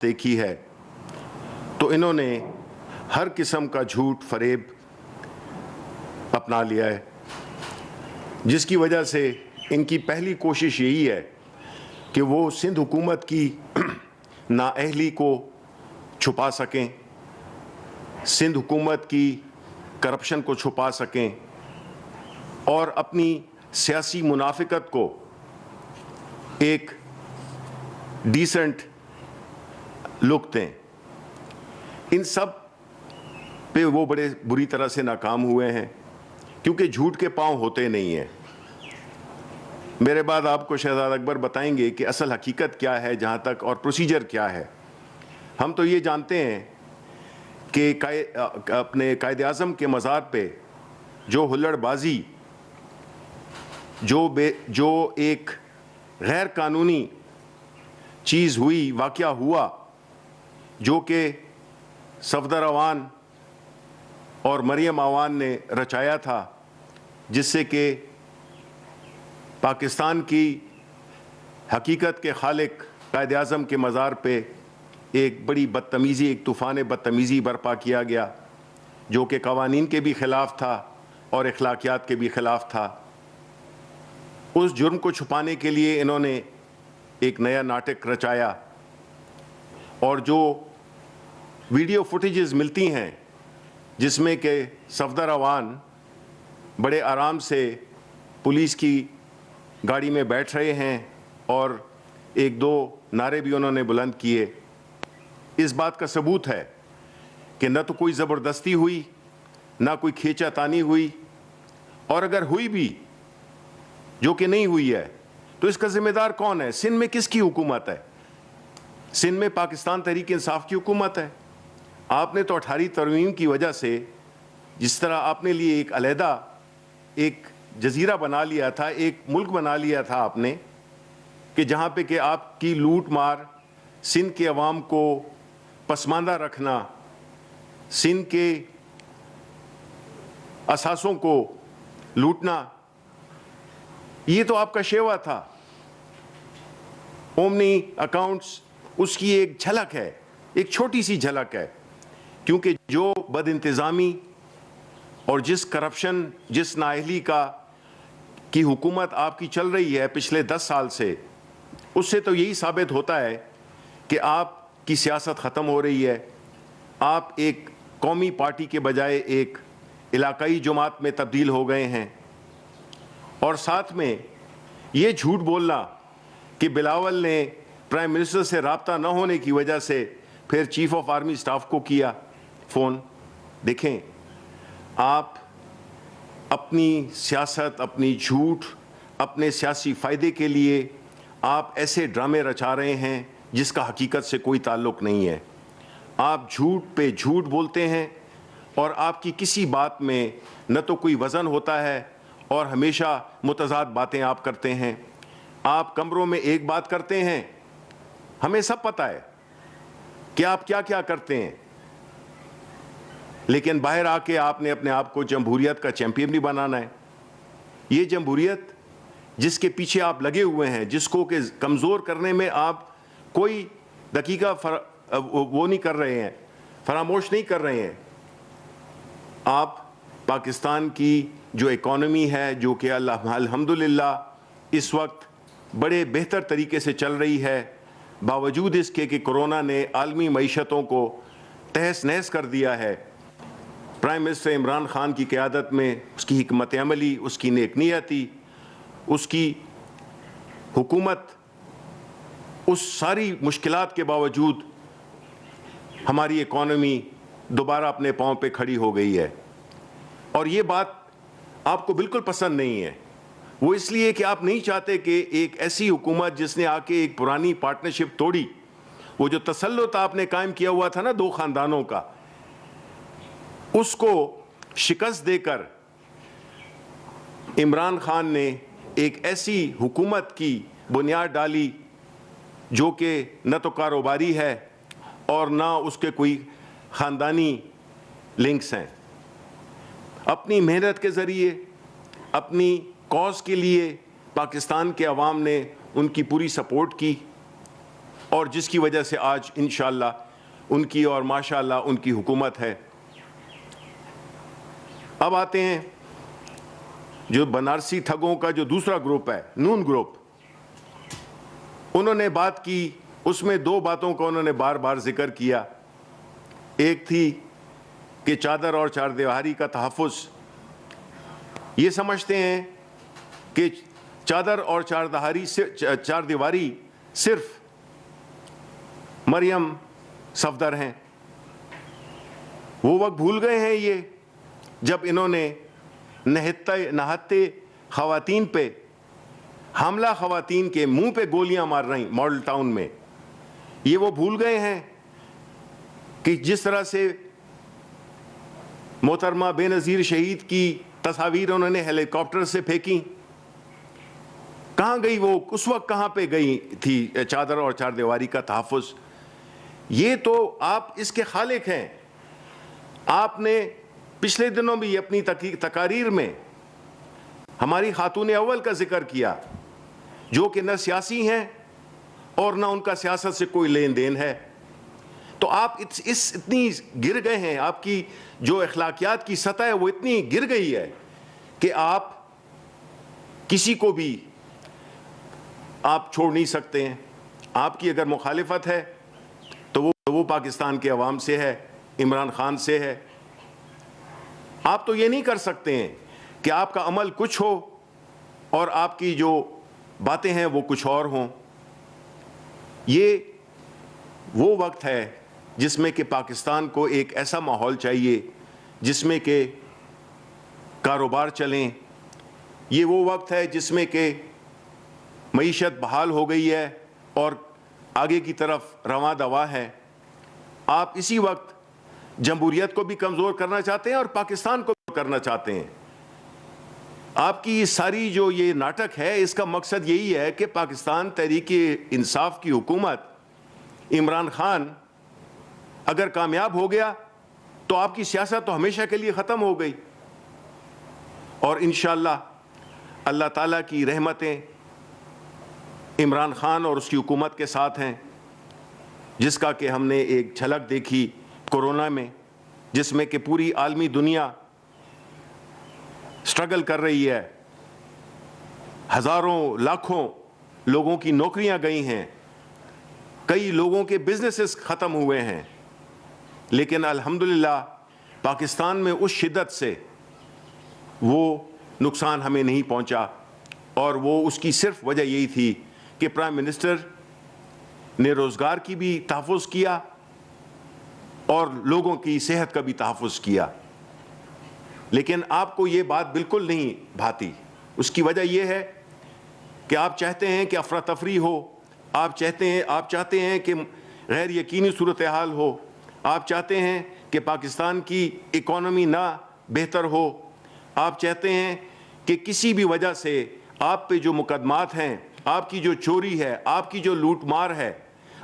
دیکھی ہے تو انہوں نے ہر قسم کا جھوٹ فریب اپنا لیا ہے، جس کی وجہ سے ان کی پہلی کوشش یہی ہے کہ وہ سندھ حکومت کی نااہلی کو چھپا سکیں، سندھ حکومت کی کرپشن کو چھپا سکیں اور اپنی سیاسی منافقت کو ایک ڈیسنٹ لک دیں۔ ان سب پہ وہ بڑے بری طرح سے ناکام ہوئے ہیں، کیونکہ جھوٹ کے پاؤں ہوتے نہیں ہیں۔ میرے بعد آپ کو شہزاد اکبر بتائیں گے کہ اصل حقیقت کیا ہے جہاں تک، اور پروسیجر کیا ہے۔ ہم تو یہ جانتے ہیں کہ اپنے قائد اعظم کے مزار پہ جو ہلڑ بازی، جو ایک غیر قانونی چیز ہوئی، واقعہ ہوا، جو کہ صفدر عوان اور مریم عوان نے رچایا تھا، جس سے کہ پاکستان کی حقیقت کے خالق قائد اعظم کے مزار پہ ایک بڑی بدتمیزی، ایک طوفان بدتمیزی برپا کیا گیا، جو کہ قوانین کے بھی خلاف تھا اور اخلاقیات کے بھی خلاف تھا۔ اس جرم کو چھپانے کے لیے انہوں نے ایک نیا ناٹک رچایا، اور جو ویڈیو فوٹیجز ملتی ہیں جس میں کہ صفدر عوان بڑے آرام سے پولیس کی گاڑی میں بیٹھ رہے ہیں اور ایک دو نعرے بھی انہوں نے بلند کیے، اس بات کا ثبوت ہے کہ نہ تو کوئی زبردستی ہوئی، نہ کوئی کھینچا تانی ہوئی، اور اگر ہوئی بھی، جو کہ نہیں ہوئی ہے، تو اس کا ذمہ دار کون ہے؟ سندھ میں کس کی حکومت ہے؟ سندھ میں پاکستان تحریک انصاف کی حکومت ہے۔ آپ نے تو 18 ترمیم کی وجہ سے جس طرح آپ نے لیے ایک علیحدہ ایک جزیرہ بنا لیا تھا، ایک ملک بنا لیا تھا آپ نے، کہ جہاں پہ کہ آپ کی لوٹ مار، سندھ کے عوام کو پسماندہ رکھنا، سندھ کے اثاثوں کو لوٹنا، یہ تو آپ کا شیوا تھا۔ اومنی اکاؤنٹس اس کی ایک جھلک ہے، ایک چھوٹی سی جھلک ہے، کیونکہ جو بد انتظامی اور جس کرپشن، جس نااہلی کی حکومت آپ کی چل رہی ہے پچھلے 10 سال سے، اس سے تو یہی ثابت ہوتا ہے کہ آپ کی سیاست ختم ہو رہی ہے۔ آپ ایک قومی پارٹی کے بجائے ایک علاقائی جماعت میں تبدیل ہو گئے ہیں، اور ساتھ میں یہ جھوٹ بولنا کہ بلاول نے پرائم منسٹر سے رابطہ نہ ہونے کی وجہ سے پھر چیف آف آرمی سٹاف کو کیا فون۔ دیکھیں، آپ اپنی سیاست، اپنی جھوٹ، اپنے سیاسی فائدے کے لیے آپ ایسے ڈرامے رچا رہے ہیں جس کا حقیقت سے کوئی تعلق نہیں ہے۔ آپ جھوٹ پہ جھوٹ بولتے ہیں، اور آپ کی کسی بات میں نہ تو کوئی وزن ہوتا ہے، اور ہمیشہ متضاد باتیں آپ کرتے ہیں۔ آپ کمروں میں ایک بات کرتے ہیں، ہمیں سب پتہ ہے کہ آپ کیا کیا کرتے ہیں، لیکن باہر آ کے آپ نے اپنے آپ کو جمہوریت کا چیمپئن بھی بنانا ہے۔ یہ جمہوریت جس کے پیچھے آپ لگے ہوئے ہیں، جس کو کہ کمزور کرنے میں آپ کوئی دقیقہ وہ نہیں کر رہے ہیں، فراموش نہیں کر رہے ہیں۔ آپ پاکستان کی جو اکانومی ہے، جو کہ الحمدللہ اس وقت بڑے بہتر طریقے سے چل رہی ہے، باوجود اس کے کہ کرونا نے عالمی معیشتوں کو تہس نہس کر دیا ہے، پرائم منسٹر عمران خان کی قیادت میں اس کی حکمت عملی، اس کی نیک نیتی، اس کی حکومت، اس ساری مشکلات کے باوجود ہماری اکانومی دوبارہ اپنے پاؤں پہ کھڑی ہو گئی ہے۔ اور یہ بات آپ کو بالکل پسند نہیں ہے، وہ اس لیے کہ آپ نہیں چاہتے کہ ایک ایسی حکومت جس نے آ کے ایک پرانی پارٹنرشپ توڑی، وہ جو تسلط آپ نے قائم کیا ہوا تھا نا 2 خاندانوں کا، اس کو شکست دے کر عمران خان نے ایک ایسی حکومت کی بنیاد ڈالی جو کہ نہ تو کاروباری ہے اور نہ اس کے کوئی خاندانی لنکس ہیں۔ اپنی محنت کے ذریعے، اپنی کاز کے لیے پاکستان کے عوام نے ان کی پوری سپورٹ کی، اور جس کی وجہ سے آج انشاءاللہ ان کی اور ماشاءاللہ ان کی حکومت ہے۔ اب آتے ہیں جو بنارسی ٹھگوں کا جو دوسرا گروپ ہے، نون گروپ، انہوں نے بات کی، اس میں دو باتوں کا انہوں نے بار بار ذکر کیا۔ ایک تھی کہ چادر اور چاردیواری کا تحفظ۔ یہ سمجھتے ہیں کہ چادر اور چاردیواری صرف مریم صفدر ہیں۔ وہ وقت بھول گئے ہیں یہ جب انہوں نے نہتے خواتین پہ، حاملہ خواتین کے منہ پہ گولیاں مار رہی ماڈل ٹاؤن میں۔ یہ وہ بھول گئے ہیں کہ جس طرح سے محترمہ بے نظیر شہید کی تصاویر انہوں نے ہیلی کاپٹر سے پھینکی۔ کہاں گئی وہ؟ اس وقت کہاں پہ گئی تھی چادر اور چاردیواری کا تحفظ؟ یہ تو آپ اس کے خالق ہیں۔ آپ نے پچھلے دنوں بھی اپنی تقاریر میں ہماری خاتون اول کا ذکر کیا، جو کہ نہ سیاسی ہیں اور نہ ان کا سیاست سے کوئی لین دین ہے۔ تو آپ اتنی گر گئے ہیں، آپ کی جو اخلاقیات کی سطح ہے وہ اتنی گر گئی ہے کہ آپ کسی کو بھی آپ چھوڑ نہیں سکتے ہیں۔ آپ کی اگر مخالفت ہے تو وہ پاکستان کے عوام سے ہے، عمران خان سے ہے۔ آپ تو یہ نہیں کر سکتے ہیں کہ آپ کا عمل کچھ ہو اور آپ کی جو باتیں ہیں وہ کچھ اور ہوں۔ یہ وہ وقت ہے جس میں کہ پاکستان کو ایک ایسا ماحول چاہیے جس میں کہ کاروبار چلیں۔ یہ وہ وقت ہے جس میں کہ معیشت بحال ہو گئی ہے اور آگے کی طرف رواں دوا ہے۔ آپ اسی وقت جمہوریت کو بھی کمزور کرنا چاہتے ہیں اور پاکستان کو بھی کرنا چاہتے ہیں۔ آپ کی ساری جو یہ ناٹک ہے، اس کا مقصد یہی ہے کہ پاکستان تحریک انصاف کی حکومت، عمران خان اگر کامیاب ہو گیا تو آپ کی سیاست تو ہمیشہ کے لیے ختم ہو گئی، اور انشاءاللہ اللہ تعالیٰ کی رحمتیں عمران خان اور اس کی حکومت کے ساتھ ہیں، جس کا کہ ہم نے ایک جھلک دیکھی کورونا میں، جس میں کہ پوری عالمی دنیا سٹرگل کر رہی ہے۔ ہزاروں لاکھوں لوگوں کی نوکریاں گئی ہیں، کئی لوگوں کے بزنسز ختم ہوئے ہیں، لیکن الحمدللہ پاکستان میں اس شدت سے وہ نقصان ہمیں نہیں پہنچا، اور وہ اس کی صرف وجہ یہی تھی کہ پرائم منسٹر نے روزگار کی بھی تحفظ کیا اور لوگوں کی صحت کا بھی تحفظ کیا۔ لیکن آپ کو یہ بات بالکل نہیں بھاتی۔ اس کی وجہ یہ ہے کہ آپ چاہتے ہیں کہ افراتفری ہو، آپ چاہتے ہیں کہ غیر یقینی صورتحال ہو، آپ چاہتے ہیں کہ پاکستان کی اکانومی نہ بہتر ہو، آپ چاہتے ہیں کہ کسی بھی وجہ سے آپ پہ جو مقدمات ہیں، آپ کی جو چوری ہے، آپ کی جو لوٹ مار ہے،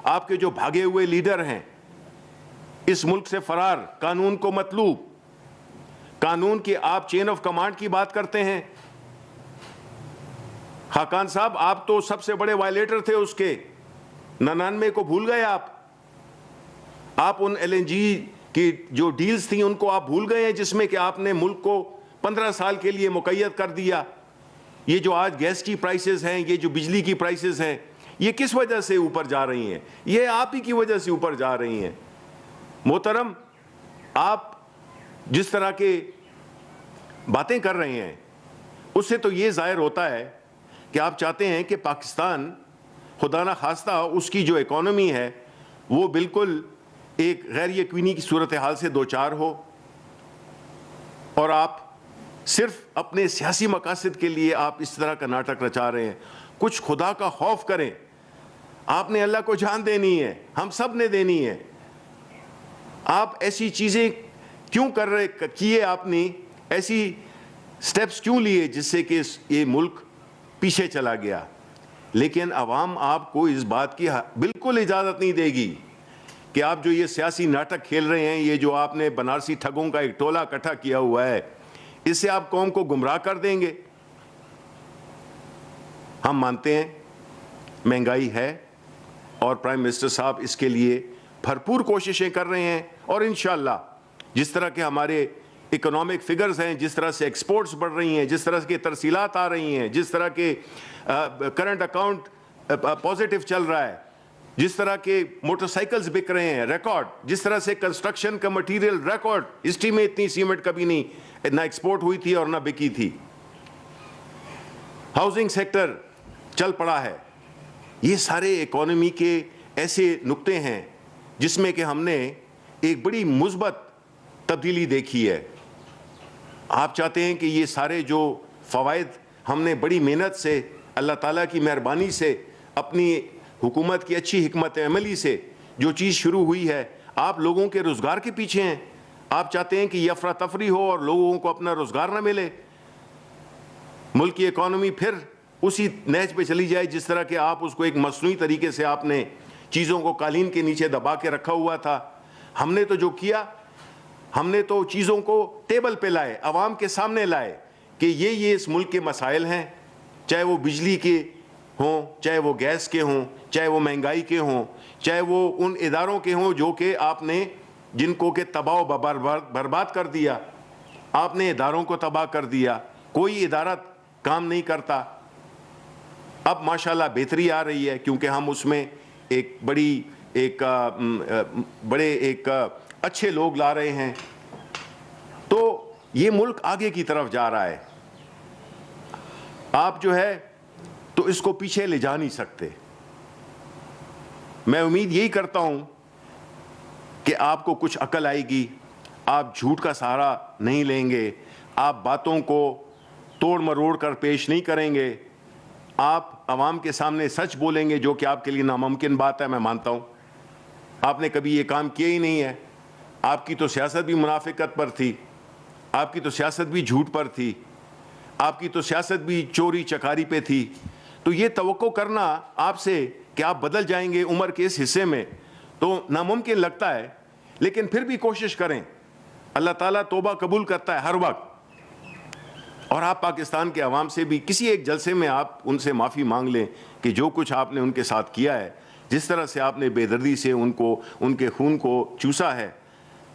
آپ کے جو بھاگے ہوئے لیڈر ہیں، اس ملک سے فرار، قانون کو مطلوب، قانون کی آپ چین آف کمانڈ کی بات کرتے ہیں۔ خاقان صاحب، آپ تو سب سے بڑے وائلیٹر تھے اس کے، 99 کو بھول گئے آپ ان ایل این جی کی جو ڈیلز تھیں ان کو آپ بھول گئے ہیں، جس میں کہ آپ نے ملک کو 15 سال کے لیے مقید کر دیا۔ یہ جو آج گیس کی پرائسز ہیں، یہ جو بجلی کی پرائسز ہیں، یہ کس وجہ سے اوپر جا رہی ہیں؟ یہ آپ ہی کی وجہ سے اوپر جا رہی ہیں۔ محترم، آپ جس طرح کے باتیں کر رہے ہیں اس سے تو یہ ظاہر ہوتا ہے کہ آپ چاہتے ہیں کہ پاکستان خدا نہ خواستہ اس کی جو اکانومی ہے وہ بالکل ایک غیر یقینی کی صورتحال سے دوچار ہو، اور آپ صرف اپنے سیاسی مقاصد کے لیے آپ اس طرح کا ناٹک رچا رہے ہیں۔ کچھ خدا کا خوف کریں۔ آپ نے اللہ کو جان دینی ہے، ہم سب نے دینی ہے۔ آپ ایسی چیزیں کیوں کیے، آپ نے ایسی سٹیپس کیوں لیے جس سے کہ یہ ملک پیچھے چلا گیا؟ لیکن عوام آپ کو اس بات کی بالکل اجازت نہیں دے گی کہ آپ جو یہ سیاسی ناٹک کھیل رہے ہیں، یہ جو آپ نے بنارسی ٹھگوں کا ایک ٹولہ اکٹھا کیا ہوا ہے، اس سے آپ قوم کو گمراہ کر دیں گے۔ ہم مانتے ہیں مہنگائی ہے، اور پرائم منسٹر صاحب اس کے لیے بھرپور کوششیں کر رہے ہیں، اور انشاءاللہ جس طرح کے ہمارے اکنامک فگرز ہیں، جس طرح سے ایکسپورٹس بڑھ رہی ہیں، جس طرح کے ترسیلات آ رہی ہیں، جس طرح کے کرنٹ اکاؤنٹ پازیٹیو چل رہا ہے، جس طرح کے موٹر سائیکلز بک رہے ہیں ریکارڈ، جس طرح سے کنسٹرکشن کا مٹیریل ریکارڈ، ہسٹری میں اتنی سیمنٹ کبھی نہیں نہ ایکسپورٹ ہوئی تھی اور نہ بکی تھی، ہاؤسنگ سیکٹر چل پڑا ہے. یہ سارے اکانومی کے ایسے نقطے ہیں جس میں کہ ہم نے ایک بڑی مثبت تبدیلی دیکھی ہے. آپ چاہتے ہیں کہ یہ سارے جو فوائد ہم نے بڑی محنت سے، اللہ تعالیٰ کی مہربانی سے، اپنی حکومت کی اچھی حکمت عملی سے جو چیز شروع ہوئی ہے، آپ لوگوں کے روزگار کے پیچھے ہیں. آپ چاہتے ہیں کہ یہ افراتفری ہو اور لوگوں کو اپنا روزگار نہ ملے، ملک کی اکانومی پھر اسی نہج پہ چلی جائے جس طرح کہ آپ اس کو ایک مصنوعی طریقے سے آپ نے چیزوں کو قالین کے نیچے دبا کے رکھا ہوا تھا. ہم نے تو جو کیا، ہم نے تو چیزوں کو ٹیبل پہ لائے، عوام کے سامنے لائے کہ یہ اس ملک کے مسائل ہیں، چاہے وہ بجلی کے ہوں، چاہے وہ گیس کے ہوں، چاہے وہ مہنگائی کے ہوں، چاہے وہ ان اداروں کے ہوں جو کہ آپ نے جن کو کہ تباہ و برباد کر دیا. آپ نے اداروں کو تباہ کر دیا، کوئی ادارہ کام نہیں کرتا. اب ماشاءاللہ بہتری آ رہی ہے کیونکہ ہم اس میں ایک بڑے اچھے لوگ لا رہے ہیں، تو یہ ملک آگے کی طرف جا رہا ہے. آپ جو ہے تو اس کو پیچھے لے جا نہیں سکتے. میں امید یہی کرتا ہوں کہ آپ کو کچھ عقل آئے گی، آپ جھوٹ کا سہارا نہیں لیں گے، آپ باتوں کو توڑ مروڑ کر پیش نہیں کریں گے، آپ عوام کے سامنے سچ بولیں گے، جو کہ آپ کے لیے ناممکن بات ہے. میں مانتا ہوں آپ نے کبھی یہ کام کیا ہی نہیں ہے. آپ کی تو سیاست بھی منافقت پر تھی، آپ کی تو سیاست بھی جھوٹ پر تھی، آپ کی تو سیاست بھی چوری چکاری پہ تھی. تو یہ توقع کرنا آپ سے کہ آپ بدل جائیں گے عمر کے اس حصے میں تو ناممکن لگتا ہے، لیکن پھر بھی کوشش کریں. اللہ تعالیٰ توبہ قبول کرتا ہے ہر وقت. اور آپ پاکستان کے عوام سے بھی کسی ایک جلسے میں آپ ان سے معافی مانگ لیں کہ جو کچھ آپ نے ان کے ساتھ کیا ہے، جس طرح سے آپ نے بے دردی سے ان کے خون کو چوسا ہے،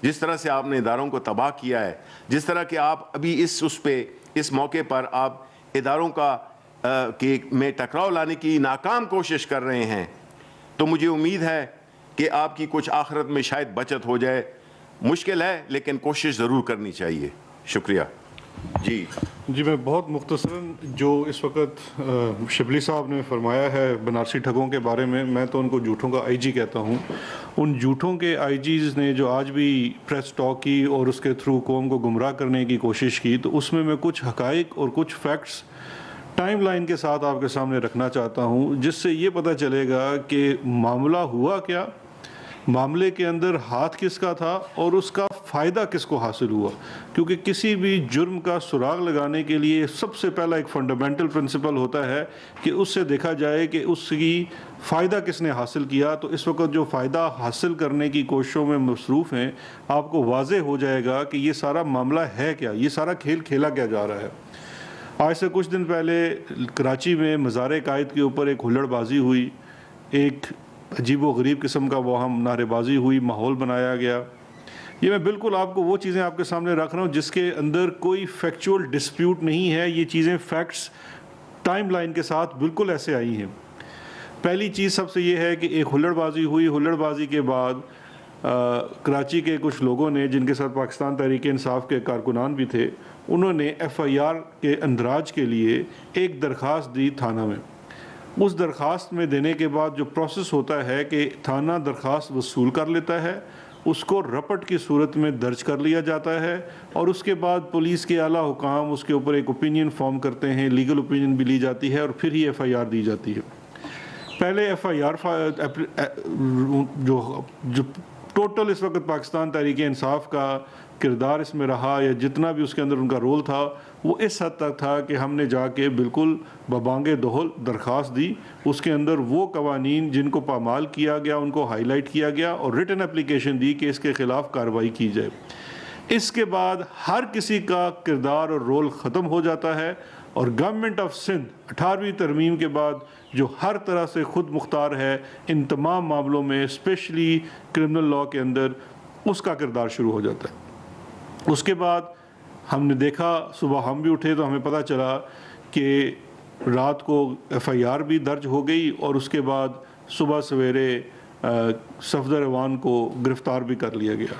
جس طرح سے آپ نے اداروں کو تباہ کیا ہے، جس طرح کہ آپ ابھی اس موقع پر آپ اداروں کا میں ٹکراؤ لانے کی ناکام کوشش کر رہے ہیں، تو مجھے امید ہے کہ آپ کی کچھ آخرت میں شاید بچت ہو جائے. مشکل ہے لیکن کوشش ضرور کرنی چاہیے. شکریہ. جی میں بہت مختصراً جو اس وقت شبلی صاحب نے فرمایا ہے بنارسی ٹھگوں کے بارے میں تو ان کو جھوٹوں کا آئی جی کہتا ہوں. ان جھوٹوں کے آئی جیز نے جو آج بھی پریس ٹاک کی اور اس کے تھرو قوم کو گمراہ کرنے کی کوشش کی، تو اس میں کچھ حقائق اور کچھ فیکٹس ٹائم لائن کے ساتھ آپ کے سامنے رکھنا چاہتا ہوں، جس سے یہ پتہ چلے گا کہ معاملہ ہوا کیا، معاملے کے اندر ہاتھ کس کا تھا اور اس کا فائدہ کس کو حاصل ہوا. کیونکہ کسی بھی جرم کا سراغ لگانے کے لیے سب سے پہلا ایک فنڈامنٹل پرنسپل ہوتا ہے کہ اس سے دیکھا جائے کہ اس کی فائدہ کس نے حاصل کیا. تو اس وقت جو فائدہ حاصل کرنے کی کوششوں میں مصروف ہیں، آپ کو واضح ہو جائے گا کہ یہ سارا معاملہ ہے کیا، یہ سارا کھیل کھیلا کیا جا رہا ہے. آج سے کچھ دن پہلے کراچی میں مزار قائد کے اوپر ایک ہلڑ بازی ہوئی، ایک عجیب و غریب قسم کا وہاں نعرے بازی ہوئی، ماحول بنایا گیا. یہ میں بالکل آپ کو وہ چیزیں آپ کے سامنے رکھ رہا ہوں جس کے اندر کوئی فیکچول ڈسپیوٹ نہیں ہے. یہ چیزیں فیکٹس ٹائم لائن کے ساتھ بالکل ایسے آئی ہیں. پہلی چیز سب سے یہ ہے کہ ایک ہلڑ بازی ہوئی، ہلڑ بازی کے بعد کراچی کے کچھ لوگوں نے، جن کے ساتھ پاکستان تحریک انصاف کے کارکنان بھی تھے، انہوں نے ایف آئی آر کے اندراج کے لیے ایک درخواست دی تھانہ میں. اس درخواست میں دینے کے بعد جو پروسیس ہوتا ہے کہ تھانہ درخواست وصول کر لیتا ہے، اس کو رپٹ کی صورت میں درج کر لیا جاتا ہے، اور اس کے بعد پولیس کے اعلیٰ حکام اس کے اوپر ایک اوپینین فارم کرتے ہیں، لیگل اوپینین بھی لی جاتی ہے، اور پھر ہی ایف آئی آر دی جاتی ہے. پہلے ایف آئی آر جو ٹوٹل اس وقت پاکستان تحریک انصاف کا کردار اس میں رہا، یا جتنا بھی اس کے اندر ان کا رول تھا، وہ اس حد تک تھا کہ ہم نے جا کے بالکل ببانگ دہل درخواست دی. اس کے اندر وہ قوانین جن کو پامال کیا گیا ان کو ہائی لائٹ کیا گیا، اور ریٹن اپلیکیشن دی کہ اس کے خلاف کارروائی کی جائے. اس کے بعد ہر کسی کا کردار اور رول ختم ہو جاتا ہے، اور گورنمنٹ آف سندھ 18ویں ترمیم کے بعد جو ہر طرح سے خود مختار ہے ان تمام معاملوں میں، اسپیشلی کرمنل لاء کے اندر، اس کا کردار شروع ہو جاتا ہے۔ اس کے بعد ہم نے دیکھا، صبح ہم بھی اٹھے تو ہمیں پتہ چلا کہ رات کو ایف آئی آر بھی درج ہو گئی، اور اس کے بعد صبح سویرے صفدر ایوان کو گرفتار بھی کر لیا گیا۔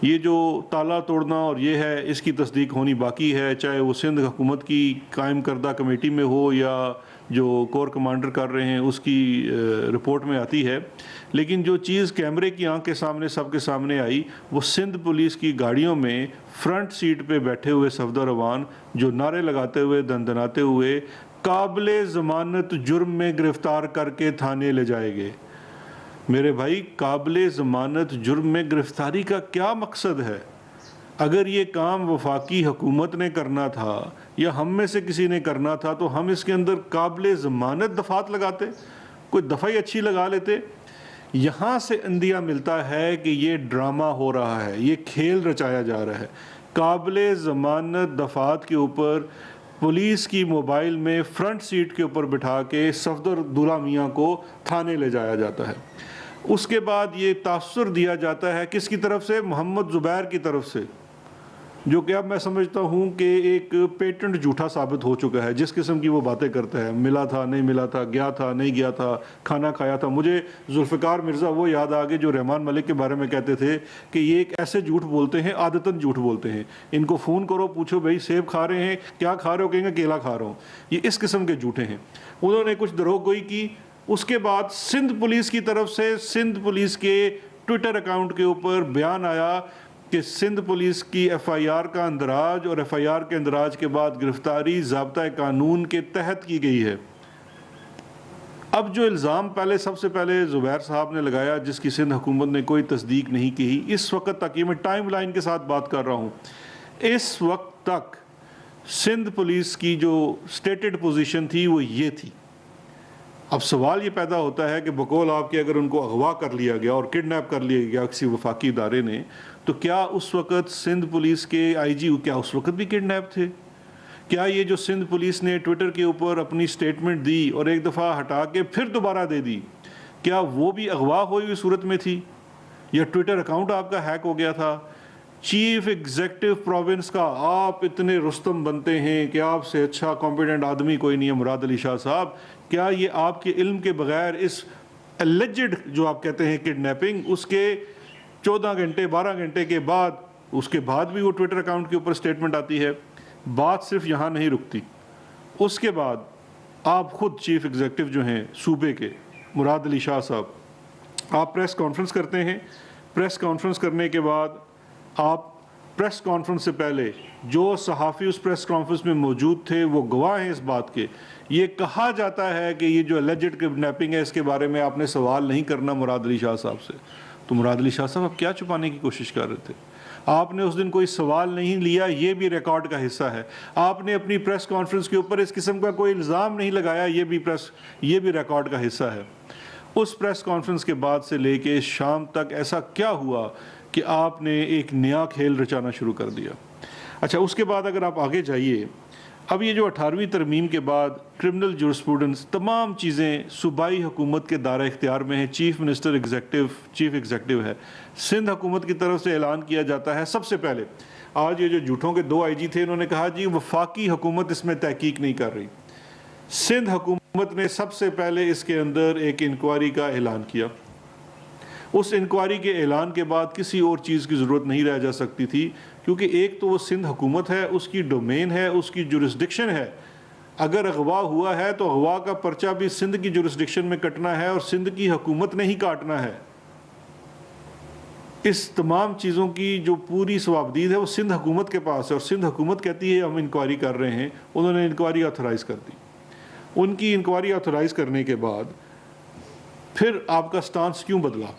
یہ جو تالا توڑنا اور یہ ہے، اس کی تصدیق ہونی باقی ہے، چاہے وہ سندھ حکومت کی قائم کردہ کمیٹی میں ہو یا جو کور کمانڈر کر رہے ہیں اس کی رپورٹ میں آتی ہے۔ لیکن جو چیز کیمرے کی آنکھ کے سامنے سب کے سامنے آئی، وہ سندھ پولیس کی گاڑیوں میں فرنٹ سیٹ پہ بیٹھے ہوئے صفدر ایوان جو نعرے لگاتے ہوئے، دندناتے ہوئے قابل ضمانت جرم میں گرفتار کر کے تھانے لے جائے گئے۔ میرے بھائی، قابل ضمانت جرم میں گرفتاری کا کیا مقصد ہے؟ اگر یہ کام وفاقی حکومت نے کرنا تھا یا ہم میں سے کسی نے کرنا تھا تو ہم اس کے اندر قابل ضمانت دفعات لگاتے، کوئی دفعہ ہی اچھی لگا لیتے۔ یہاں سے اندیا ملتا ہے کہ یہ ڈرامہ ہو رہا ہے، یہ کھیل رچایا جا رہا ہے۔ قابل ضمانت دفعات کے اوپر پولیس کی موبائل میں فرنٹ سیٹ کے اوپر بٹھا کے صفدر دولہ میاں کو تھانے لے جایا جاتا ہے۔ اس کے بعد یہ تاثر دیا جاتا ہے کس کی طرف سے؟ محمد زبیر کی طرف سے، جو کہ اب میں سمجھتا ہوں کہ ایک پیٹنٹ جھوٹا ثابت ہو چکا ہے۔ جس قسم کی وہ باتیں کرتا ہے، ملا تھا نہیں ملا تھا، گیا تھا نہیں گیا تھا، کھانا کھایا تھا۔ مجھے ذوالفقار مرزا وہ یاد آگے جو رحمان ملک کے بارے میں کہتے تھے کہ یہ ایک ایسے جھوٹ بولتے ہیں، عادتاً جھوٹ بولتے ہیں، ان کو فون کرو پوچھو بھائی سیب کھا رہے ہیں، کیا کھا رہے ہو، کہیں گے کیلا کھا رہا ہوں۔ یہ اس قسم کے جھوٹے ہیں۔ انہوں نے کچھ دروغ گوئی کی۔ اس کے بعد سندھ پولیس کی طرف سے سندھ پولیس کے ٹویٹر اکاؤنٹ کے اوپر بیان آیا کہ سندھ پولیس کی ایف آئی آر کا اندراج، اور ایف آئی آر کے اندراج کے بعد گرفتاری ضابطۂ قانون کے تحت کی گئی ہے۔ اب جو الزام سب سے پہلے زبیر صاحب نے لگایا، جس کی سندھ حکومت نے کوئی تصدیق نہیں کی، اس وقت تک، یہ میں ٹائم لائن کے ساتھ بات کر رہا ہوں، اس وقت تک سندھ پولیس کی جو سٹیٹڈ پوزیشن تھی وہ یہ تھی۔ اب سوال یہ پیدا ہوتا ہے کہ بقول آپ کے اگر ان کو اغوا کر لیا گیا اور کڈنیپ کر لیا گیا کسی وفاقی ادارے نے، تو کیا اس وقت سندھ پولیس کے آئی جی کیا اس وقت بھی کڈنیپ تھے؟ کیا یہ جو سندھ پولیس نے ٹویٹر کے اوپر اپنی سٹیٹمنٹ دی اور ایک دفعہ ہٹا کے پھر دوبارہ دے دی، کیا وہ بھی اغوا ہوئی صورت میں تھی، یا ٹویٹر اکاؤنٹ آپ کا ہیک ہو گیا تھا؟ چیف ایگزیکٹو پروونس کا آپ اتنے رستم بنتے ہیں کہ آپ سے اچھا کمپیٹنٹ آدمی کوئی نہیں ہے، مراد علی شاہ صاحب، کیا یہ آپ کے علم کے بغیر اس اللیجڈ جو آپ کہتے ہیں کڈنیپنگ، اس کے 14 گھنٹے 12 گھنٹے کے بعد، اس کے بعد بھی وہ ٹویٹر اکاؤنٹ کے اوپر سٹیٹمنٹ آتی ہے؟ بات صرف یہاں نہیں رکتی۔ اس کے بعد آپ خود چیف ایگزیکٹو جو ہیں صوبے کے، مراد علی شاہ صاحب، آپ پریس کانفرنس کرتے ہیں۔ پریس کانفرنس کرنے کے بعد آپ پریس کانفرنس سے پہلے جو صحافی اس پریس کانفرنس میں موجود تھے وہ گواہ ہیں اس بات کے، یہ کہا جاتا ہے کہ یہ جو اللیجڈ کڈنیپنگ ہے اس کے بارے میں آپ نے سوال نہیں کرنا مراد علی شاہ صاحب سے۔ تو مراد علی شاہ صاحب آپ کیا چھپانے کی کوشش کر رہے تھے؟ آپ نے اس دن کوئی سوال نہیں لیا، یہ بھی ریکارڈ کا حصہ ہے۔ آپ نے اپنی پریس کانفرنس کے اوپر اس قسم کا کوئی الزام نہیں لگایا، یہ بھی ریکارڈ کا حصہ ہے۔ اس پریس کانفرنس کے بعد سے لے کے شام تک ایسا کیا ہوا کہ آپ نے ایک نیا کھیل رچانا شروع کر دیا؟ اچھا، اس کے بعد اگر آپ آگے جائیے، اب یہ جو 18ویں ترمیم کے بعد کرمنل جورسپروڈنس تمام چیزیں صوبائی حکومت کے دائرہ اختیار میں ہیں۔ چیف منسٹر چیف ایگزیکٹو ہے۔ سندھ حکومت کی طرف سے اعلان کیا جاتا ہے سب سے پہلے، آج یہ جو جھوٹوں کے 2 آئی جی تھے، انہوں نے کہا جی وفاقی حکومت اس میں تحقیق نہیں کر رہی۔ سندھ حکومت نے سب سے پہلے اس کے اندر ایک انکوائری کا اعلان کیا۔ اس انکوائری کے اعلان کے بعد کسی اور چیز کی ضرورت نہیں رہ جا سکتی تھی، کیونکہ ایک تو وہ سندھ حکومت ہے، اس کی ڈومین ہے، اس کی جورسڈکشن ہے۔ اگر اغوا ہوا ہے تو اغوا کا پرچہ بھی سندھ کی جورسڈکشن میں کٹنا ہے اور سندھ کی حکومت نے ہی کاٹنا ہے۔ اس تمام چیزوں کی جو پوری ثوابدید ہے وہ سندھ حکومت کے پاس ہے، اور سندھ حکومت کہتی ہے ہم انکوائری کر رہے ہیں۔ انہوں نے انکوائری آتھورائز کر دی۔ ان کی انکوائری آتھورائز کرنے کے بعد پھر آپ کا سٹانس کیوں بدلا؟